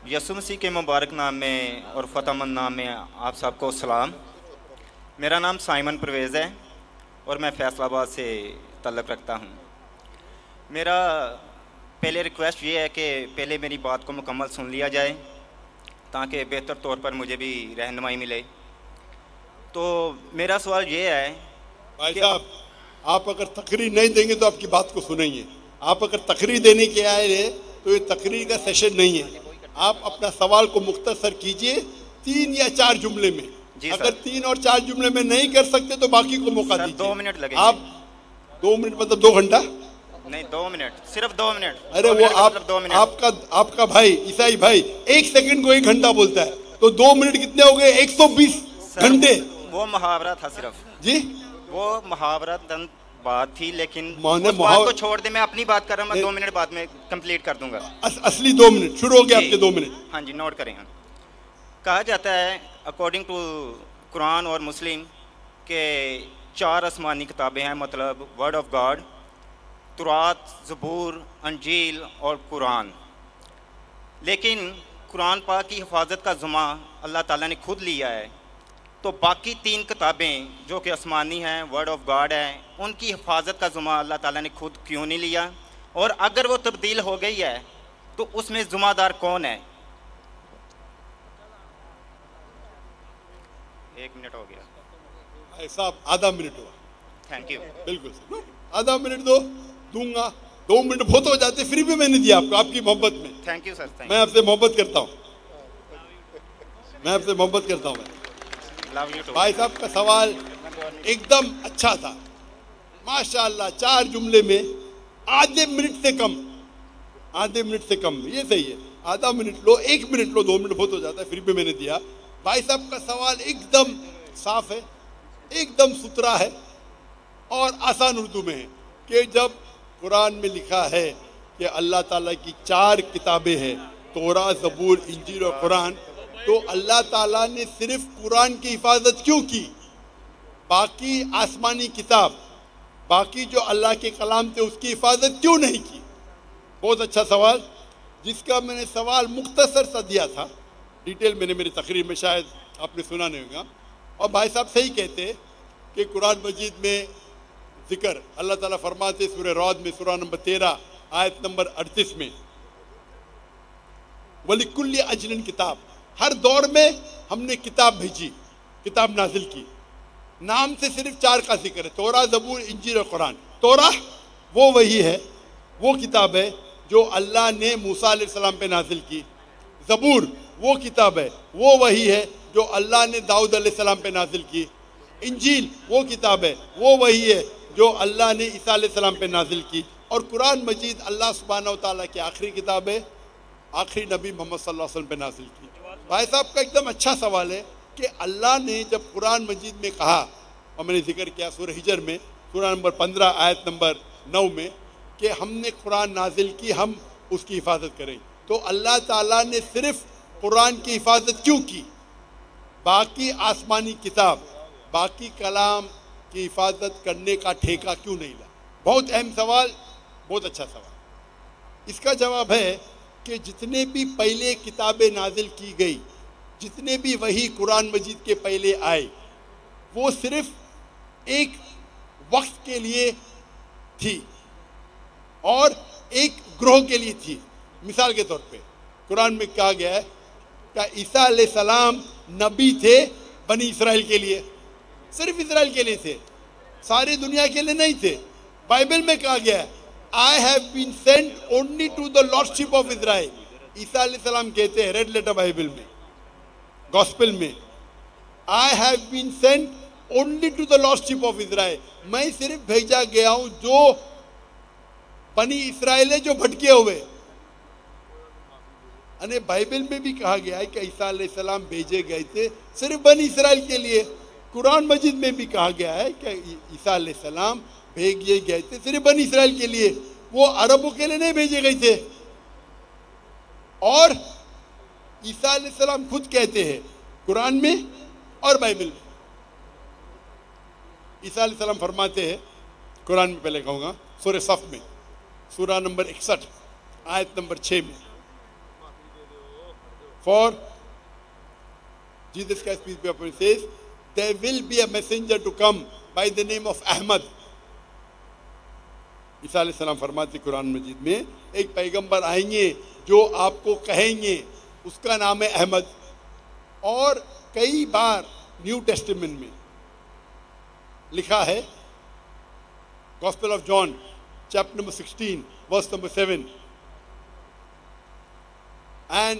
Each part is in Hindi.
यसु मसीह के मुबारक नाम में और फ़तेहमंद नाम में आप सबको सलाम। मेरा नाम साइमन परवेज़ है और मैं फैसलाबाद से तल्लुक़ रखता हूँ। मेरा पहले रिक्वेस्ट ये है कि पहले मेरी बात को मुकम्मल सुन लिया जाए ताकि बेहतर तौर पर मुझे भी रहनुमाई मिले। तो मेरा सवाल ये है भाई कि साहब, आप अगर तकरीर नहीं देंगे तो आपकी बात को सुनेंगे। आप अगर तकरीर देने के आए हैं तो ये तकरीर का सेशन नहीं है। आप अपना सवाल को मुख्तसर कीजिए 3 या 4 जुमले में। जी अगर सर। 3 और 4 जुमले में नहीं कर सकते तो बाकी को मौका सर, दीजिए। 2 मिनट लगेंगे। आप 2 मिनट मतलब 2 घंटा? नहीं, 2 मिनट, सिर्फ 2 मिनट। अरे 2 वो मिनट का आप मतलब 2 मिनट। आपका भाई ईसाई भाई 1 सेकंड को 1 घंटा बोलता है, तो 2 मिनट कितने हो गए? 120 सर, घंटे। वो मुहावरा था सिर्फ, जी वो मुहावरा बात थी, लेकिन माने उस बात को छोड़ दे। मैं अपनी बात कर रहा हूँ, मैं 2 मिनट बाद में कंप्लीट कर दूंगा। असली 2 मिनट शुरू हो गए जी। आपके 2 मिनट। हाँ जी, नोट करें। कहा जाता है अकॉर्डिंग टू कुरान और मुस्लिम के 4 आसमानी किताबें हैं, मतलब वर्ड ऑफ गॉड, तुरात, ज़बूर, अंजील और कुरान। लेकिन कुरान पाक की हिफाजत का ज़िम्मा अल्लाह ताला ने खुद लिया है, तो बाकी 3 किताबें जो कि आसमानी हैं, वर्ड ऑफ गॉड है, उनकी हिफाजत का ज़िम्मा अल्लाह ताला ने खुद क्यों नहीं लिया? और अगर वो तब्दील हो गई है तो उसमें ज़िम्मेदार कौन है? 1 मिनट हो गया। भाई साहब आधा मिनट हुआ। Thank you. बिल्कुल सर, आधा मिनट दूंगा। 2 मिनट बहुत हो जाते, फिर भी मैंने दिया आपको, आपकी मोहब्बत में। Thank you sir. मैं आपसे मोहब्बत करता हूँ, मैं आपसे मोहब्बत करता हूँ। Love you too. भाई साहब का सवाल एकदम अच्छा था माशाअल्लाह। 4 जुमले में आधे मिनट से कम, आधे मिनट से कम, ये सही है। आधा minute low, 1 minute low, 2 minute बहुत हो जाता है, फिर भी मैंने दिया। भाई साहब का सवाल एकदम साफ है, एकदम सुथरा है और आसान उर्दू में है कि जब कुरान में लिखा है कि अल्लाह ताला की 4 किताबें हैं, तौरात, ज़बूर, इंजील और कुरान, तो अल्लाह ताला ने सिर्फ कुरान की हिफाजत क्यों की? बाकी आसमानी किताब, बाकी जो अल्लाह के कलाम थे, उसकी हिफाजत क्यों नहीं की? बहुत अच्छा सवाल, जिसका मैंने सवाल मुख्तसर सा दिया था। डिटेल मैंने मेरी तकरीर में शायद आपने सुना नहीं होगा। और भाई साहब सही कहते हैं कि कुरान मजीद में जिक्र अल्लाह ताला फरमाते सूरह रौद में, सूरा नंबर 13 आयत नंबर 38 में, वलिकुल्ली अजलिन किताब, हर दौर में हमने किताब भेजी, किताब नाजिल की। नाम से सिर्फ 4 का जिक्र है, तौरा, ज़बूर, इंजील और कुरान। तौरा वो वही है, वो किताब है जो अल्लाह ने मूसा अलैहिस्सलाम पे नाजिल की। ज़बूर वो किताब है, वो वही है जो अल्लाह ने दाऊद अलैहिस्सलाम पे नाजिल की। इंजील वो किताब है, वो वही है जो अल्लाह ने ईसा अलैहिस्सलाम पे नाजिल की। और कुरान मजीद अल्लाह सुब्हानहू व तआला की आखिरी किताब है, आखिरी नबी मोहम्मद सल्लल्लाहु अलैहि वसल्लम पे नाजिल की। भाई साहब का एकदम अच्छा सवाल है कि अल्लाह ने जब कुरान मजीद में कहा, और मैंने जिक्र किया सूरह हिजर में, सूरा नंबर 15 आयत नंबर 9 में, कि हमने कुरान नाजिल की, हम उसकी हिफाजत करें, तो अल्लाह ताला ने सिर्फ कुरान की हिफाजत क्यों की? बाकी आसमानी किताब, बाकी कलाम की हिफाजत करने का ठेका क्यों नहीं ला? बहुत अहम सवाल, बहुत अच्छा सवाल। इसका जवाब है कि जितने भी पहले किताबें नाजिल की गई, जितने भी वही कुरान मजीद के पहले आए, वो सिर्फ एक वक्त के लिए थी और एक ग्रोह के लिए थी। मिसाल के तौर पे कुरान में कहा गया है कि ईसा अलैहिस्सलाम नबी थे बनी इसराइल के लिए, सिर्फ इसराइल के लिए थे, सारी दुनिया के लिए नहीं थे। बाइबल में कहा गया है I have been sent only to the lordship of Israel. ईसा अलैहिस्सलाम कहते हैं रेड लेटर बाइबल में, गॉस्पेल में, I have been sent only to the lordship of Israel. मैं सिर्फ भेजा गया हूं जो बनी इसराइल है, जो भटके हुए। अने बाइबल में भी कहा गया है कि ईसा अलैहिस्सलाम भेजे गए थे सिर्फ बनी इसराइल के लिए। कुरान मजीद में भी कहा गया है कि ईसा अलैहिस्सलाम भेजे गए थे सिर्फ बनी इसराइल के लिए, वो अरबों के लिए नहीं भेजे गए थे। और ईसा अलैहिस्सलाम खुद कहते हैं कुरान में और बाइबल में, ईसा अलैहिस्सलाम फरमाते हैं कुरान में, पहले कहूँगा सूरह सफ में, सूरा नंबर 61 आयत नंबर 6 में, For Jesus Christ, peace be upon him, says, there will be a messenger to come by the name of Ahmad. ईसा अलैहिस्सलाम फरमाते कुरान मजीद में, एक पैगंबर आएंगे जो आपको कहेंगे, उसका नाम है अहमद। और कई बार न्यू टेस्टामेंट में लिखा है, Gospel of John chapter number 16 verse number 7 and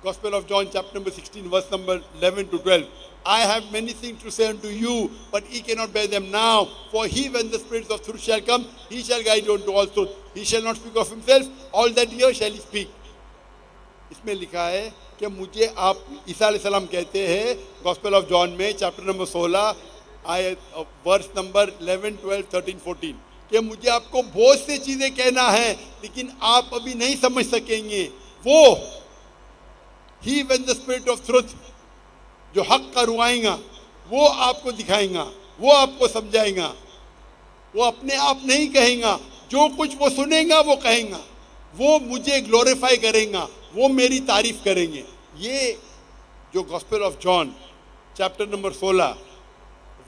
Gospel of John chapter number 16 verse number 11 to 12. I have many things to say unto you, but ye cannot bear them now. For he, when the Spirit of truth shall come, he shall guide you unto all truth. He shall not speak of himself, all that he hears shall he speak. इसमें लिखा है कि मुझे आप, ईसा अलैहिस्सलाम कहते हैं गॉस्पेल ऑफ जॉन में चैप्टर नंबर 16 आयत वर्स नंबर 11, 12, 13, 14 कि मुझे आपको बहुत सी चीज़ें कहना है लेकिन आप अभी नहीं समझ सकेंगे। वो ही when the spirit of truth, जो हक का रुआएगा, वो आपको दिखाएगा, वो आपको समझाएगा। वो अपने आप नहीं कहेगा, जो कुछ वो सुनेगा वो कहेगा, वो मुझे ग्लोरीफाई करेगा, वो मेरी तारीफ करेंगे। ये जो Gospel of John chapter number 16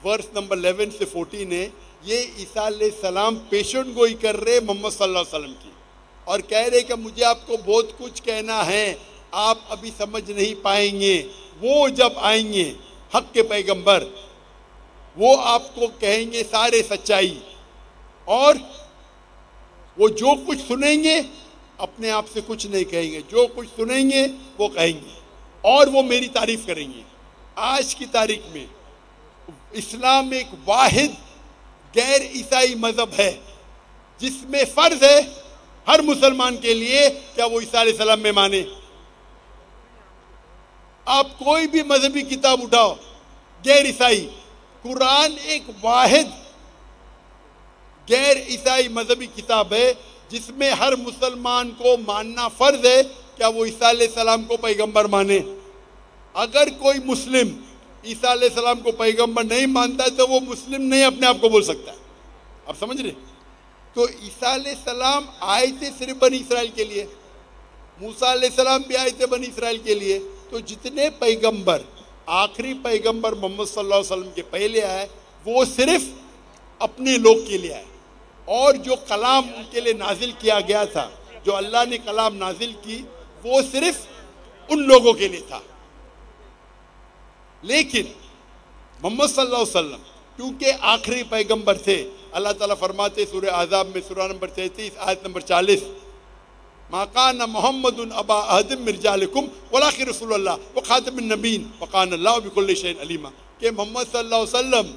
verse number 11 से 14 है, ये ईसा अलैहिस्सलाम पेशेंट गोई कर रहे मोहम्मद सल्लल्लाहु अलैहि वसल्लम की और कह रहे कि मुझे आपको बहुत कुछ कहना है, आप अभी समझ नहीं पाएंगे। वो जब आएंगे हक के पैगंबर, वो आपको कहेंगे सारे सच्चाई, और वो जो कुछ सुनेंगे अपने आप से कुछ नहीं कहेंगे, जो कुछ सुनेंगे वो कहेंगे और वो मेरी तारीफ करेंगे। आज की तारीख में इस्लाम एक वाहिद गैर ईसाई मजहब है जिसमें फर्ज है हर मुसलमान के लिए क्या वो ईसा अलैहिस्सलाम में माने। आप कोई भी मजहबी किताब उठाओ, गैर ईसाई, कुरान एक वाहिद गैर ईसाई मजहबी किताब है जिसमें हर मुसलमान को मानना फर्ज है क्या वो ईसा अलैहिस्सलाम को पैगंबर माने। अगर कोई मुस्लिम ईसा अलैहिस्सलाम को पैगंबर नहीं मानता है तो वो मुस्लिम नहीं अपने आप को बोल सकता है। आप समझ रहे? तो ईसा अलैहिस्सलाम आए थे सिर्फ बनी इसराइल के लिए, मूसा अलैहिस्सलाम भी आए थे बनी इसराइल के लिए। तो जितने पैगंबर, आखिरी पैगंबर मोहम्मद सल्लल्लाहु अलैहि वसल्लम के पहले आए वो सिर्फ अपने लोग के लिए आए, और जो कलाम उनके लिए नाजिल किया गया था, जो अल्लाह ने कलाम नाजिल की, वो सिर्फ उन लोगों के लिए था। लेकिन मोहम्मद सल्लल्लाहु अलैहि वसल्लम क्योंकि आखिरी पैगंबर थे, अल्लाह ताला फरमाते सूरह आज़ाब में सूरह नंबर 33 आयत नंबर 40, माकान मोहम्मद अबा अहदिम मिन रिजालिकुम वलाकिन रसूलुल्लाह व खातमुन नबीन व कान अल्लाहु बिकुल्लि शैइन अलीमा। कि मोहम्मद सल्लल्लाहु अलैहि वसल्लम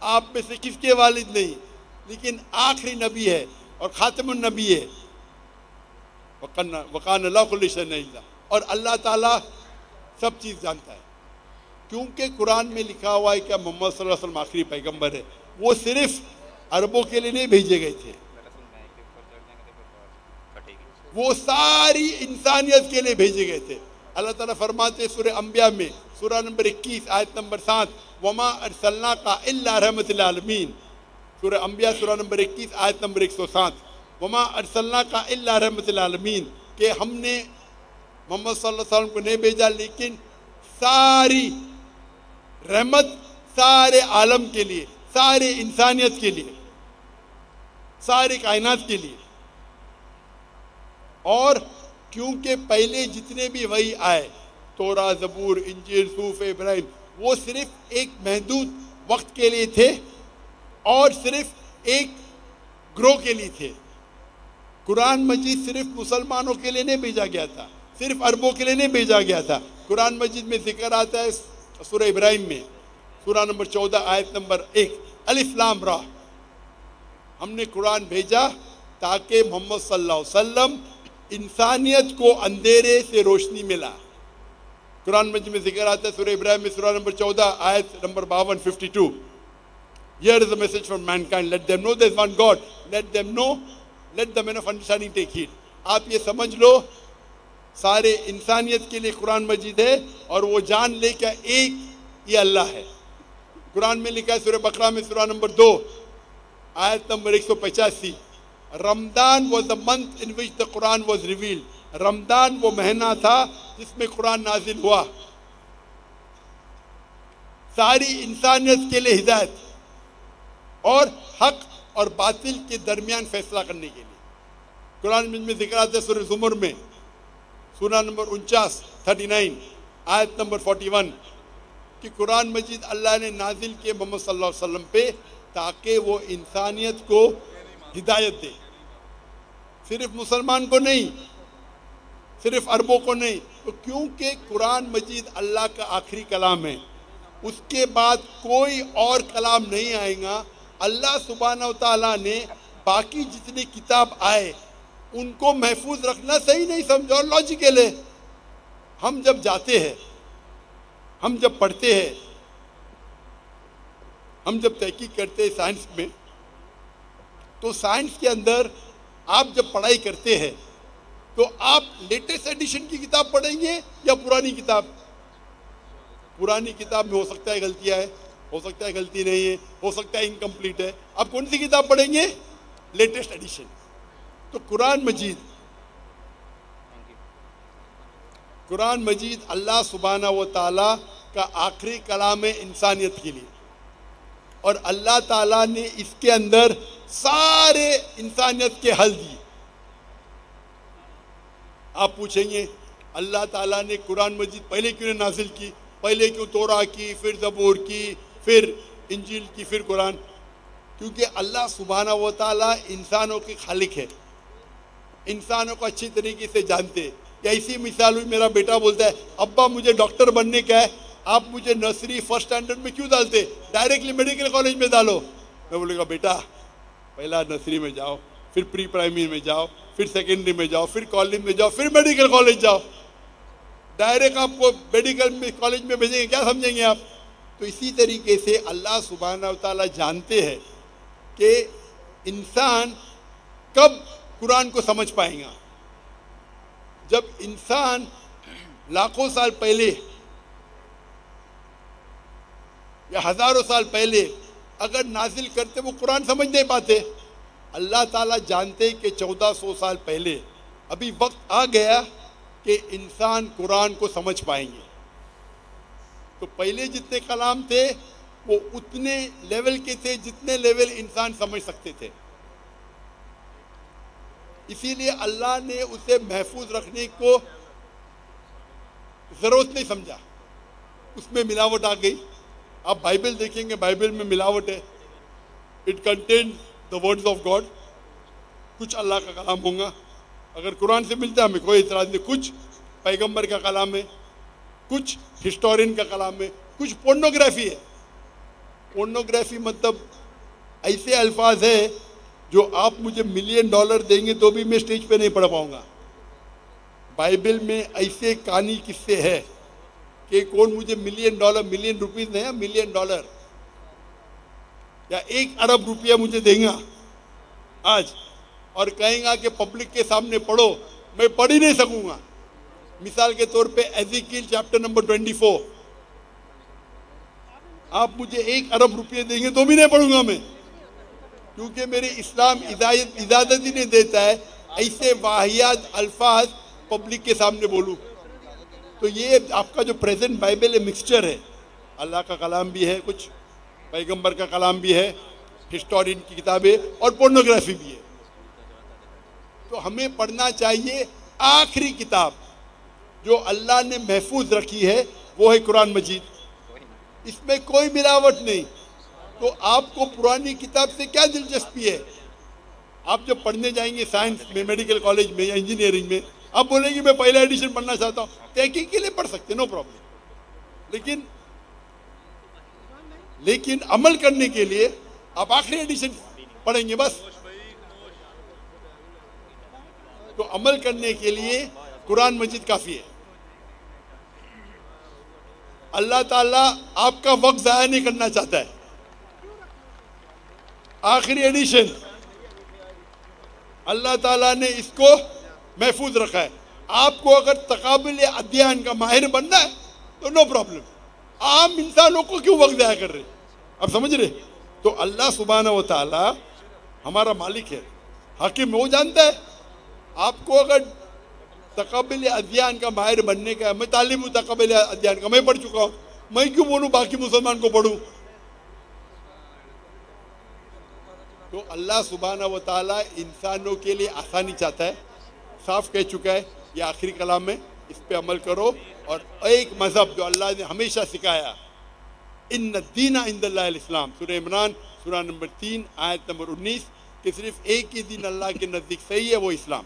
आप में से किसके वालिद नहीं, लेकिन आखिरी नबी है और खातमुन नबी है। वकान अल्लाहु बिकुल्लि शैइन अलीमा, और अल्लाह ताला सब चीज़ जानता है। क्योंकि कुरान में लिखा हुआ है कि मोहम्मद सल्लल्लाहु अलैहि वसल्लम आखिरी पैगंबर है। वो सिर्फ अरबों के लिए नहीं भेजे गए थे, वो सारी इंसानियत के लिए भेजे गए थे। अल्लाह ताला फरमाते सूरह अंबिया में सूरह नंबर 21 आयत नंबर 7, वमा अरसलनाका इल्ला रहमतुल आलमीन। सूरह अंबिया सूरह नंबर 21 आयत नंबर 107, वमा अरसलनाका इल्ला रहमतुल आलमीन, कि हमने मोहम्मद सल्लल्लाहु अलैहि वसल्लम को नहीं भेजा लेकिन सारी रहमत सारे आलम के लिए, सारे इंसानियत के लिए, सारे कायनात के लिए। और क्योंकि पहले जितने भी वही आए, तोरा, ज़बूर, इंजील, सूफ, इब्राहिम, वो सिर्फ एक महदूद वक्त के लिए थे और सिर्फ एक ग्रोह के लिए थे। कुरान मजीद सिर्फ मुसलमानों के लिए नहीं भेजा गया था, सिर्फ अरबों के लिए नहीं भेजा गया था। कुरान मजीद में जिक्र आता है सूरह इब्राहिम में सूरह नंबर 14 आयत नंबर 1, अलिफ लाम रा, हमने कुरान भेजा ताकि मोहम्मद सल्लल्लाहु अलैहि वसल्लम इंसानियत को अंधेरे से रोशनी मिला। कुरान मजीद में जिक्र आता है सूरह इब्राहिम में सूरह नंबर 14 आयत number 52, 52, Here is the message from mankind, let them know there is one God, let them know, let the men of understanding take heed। आप ये समझ लो सारे इंसानियत के लिए कुरान मजीद है और वो जान ले क्या एक ये अल्लाह है। कुरान में लिखा है सूरह बकरा में सूरह नंबर 2 आयत number 185, Ramadan was the month in which the Quran was revealed Ramzan वो महीना था जिसमें कुरान नाजिल हुआ, सारी इंसानियत के लिए हिदायत और हक और बातिल के दरमियान फैसला करने के लिए। कुरान में जिक्र आता है सूरह ज़ुमर में, सूरा नंबर 39 आयत नंबर 41 कि कुरान मजीद अल्लाह ने नाजिल किए मोहम्मद सल्लल्लाहु अलैहि वसल्लम पे ताकि वो इंसानियत को हिदायत दे, सिर्फ मुसलमान को नहीं, सिर्फ अरबों को नहीं। तो क्योंकि कुरान मजीद अल्लाह का आखिरी कलाम है, उसके बाद कोई और कलाम नहीं आएगा। अल्लाह सुब्हानहू तआला ने बाकी जितने किताब आए उनको महफूज रखना सही नहीं समझा और लॉजिकल है। हम जब जाते हैं, हम जब पढ़ते हैं, हम जब तहकीक करते हैं साइंस में, तो साइंस के अंदर आप जब पढ़ाई करते हैं तो आप लेटेस्ट एडिशन की किताब पढ़ेंगे या पुरानी किताब? पुरानी किताब में हो सकता है गलतियां है, हो सकता है गलती नहीं है, हो सकता है इनकम्प्लीट है। आप कौन सी किताब पढ़ेंगे? Latest edition. तो कुरान मजीद अल्लाह सुब्हानहू व तआला का आखिरी कलाम है इंसानियत के लिए, और अल्लाह ताला ने इसके अंदर सारे इंसानियत के हल दिए। आप पूछेंगे अल्लाह ताला ने कुरान मजीद पहले क्यों नाजिल की, पहले क्यों तौरा की, फिर ज़बूर की, फिर इंजील की, फिर कुरान? क्योंकि अल्लाह सुब्हानहू व तआला इंसानों के खालिक है, इंसानों को अच्छी तरीके से जानते हैं। या इसी मिसाल हुई, मेरा बेटा बोलता है अब्बा मुझे डॉक्टर बनने का है, आप मुझे नर्सरी फर्स्ट स्टैंडर्ड में क्यों डालते, डायरेक्टली मेडिकल कॉलेज में डालो। मैं बोलेगा बेटा पहला नर्सरी में जाओ, फिर प्री प्राइमरी में जाओ, फिर सेकेंडरी में जाओ, फिर कॉलेज में जाओ, फिर मेडिकल कॉलेज जाओ। डायरेक्ट आपको मेडिकल कॉलेज में भेजेंगे, क्या समझेंगे आप? तो इसी तरीके से अल्लाह सुब्हानहू तआला जानते हैं कि इंसान कब कुरान को समझ पाएगा। जब इंसान लाखों साल पहले या हजारों साल पहले अगर नाजिल करते, वो कुरान समझ नहीं पाते। अल्लाह ताला जानते कि 1400 साल पहले अभी वक्त आ गया कि इंसान कुरान को समझ पाएंगे। तो पहले जितने कलाम थे वो उतने लेवल के थे जितने लेवल इंसान समझ सकते थे। इसीलिए अल्लाह ने उसे महफूज रखने को जरूरत नहीं समझा, उसमें मिलावट आ गई। आप बाइबल देखेंगे, बाइबल में मिलावट है। It contain the words of God, कुछ अल्लाह का कलाम होगा। अगर कुरान से मिलता है हमें कोई इतराज नहीं, कुछ पैगंबर का कलाम है, कुछ हिस्टोरियन का कलाम है, कुछ पोर्नोग्राफी है। पोर्नोग्राफी मतलब ऐसे अल्फाज है जो आप मुझे $1 मिलियन देंगे तो भी मैं स्टेज पे नहीं पढ़ पाऊंगा। बाइबल में ऐसे कहानी किस्से है कि कौन मुझे $1 मिलियन रुपीज नहीं, $1 मिलियन या 1 अरब रुपया मुझे देगा आज और कहेगा कि पब्लिक के सामने पढ़ो, मैं पढ़ ही नहीं सकूंगा। मिसाल के तौर पे एज़ेकिएल चैप्टर नंबर 24, आप मुझे 1 अरब रुपये देंगे तो भी नहीं पढ़ूंगा मैं, क्योंकि मेरे इस्लाम इजाजत ही नहीं देता है ऐसे वाहियात अल्फाज पब्लिक के सामने बोलूं। तो ये आपका जो प्रेजेंट बाइबल है मिक्सचर है, अल्लाह का कलाम भी है, कुछ पैगंबर का कलाम भी है, हिस्टोरियन की किताबें और पोर्नोग्राफी भी है। तो हमें पढ़ना चाहिए आखिरी किताब जो अल्लाह ने महफूज रखी है, वो है कुरान मजीद। इसमें कोई मिलावट नहीं। तो आपको पुरानी किताब से क्या दिलचस्पी है? आप जब पढ़ने जाएंगे साइंस में, मेडिकल कॉलेज में या इंजीनियरिंग में, आप बोलेंगे मैं पहला एडिशन पढ़ना चाहता हूँ, तहकीक के लिए पढ़ सकते, नो प्रॉब्लम। लेकिन अमल करने के लिए आप आखिरी एडिशन पढ़ेंगे बस। तो अमल करने के लिए कुरान मजीद काफी है। अल्लाह ताला आपका वक्त जाया नहीं करना चाहता है। आखिरी एडिशन अल्लाह ताला ने इसको महफूज रखा है। आपको अगर तकाबुल अध्ययन का माहिर बनना है तो नो प्रॉब्लम। आम इंसानों को क्यों वक्त जाया कर रहे, आप समझ रहे? तो अल्लाह सुब्हानहू व तआला हमारा मालिक है, हाकिम, वो जानता है। आपको अगर तकबल अध्ययन का माहिर बनने का, मैं तालीम हूँ तकबल अध्ययन का, मैं पढ़ चुका हूँ, मैं क्यों बोलूँ बाकी मुसलमान को पढ़ूँ? तो अल्लाह सुब्हाना व तआला इंसानों के लिए आसानी चाहता है, साफ कह चुका है ये आखिरी कलाम में, इस पे अमल करो। और एक मज़हब जो अल्लाह ने हमेशा सिखाया, इन्न दीना इंदल्लाहिल इस्लाम, सूरह इमरान सूरह नंबर 3 आयत नंबर 19, कि सिर्फ एक ही दिन अल्लाह के नज़दीक सही है, वो इस्लाम।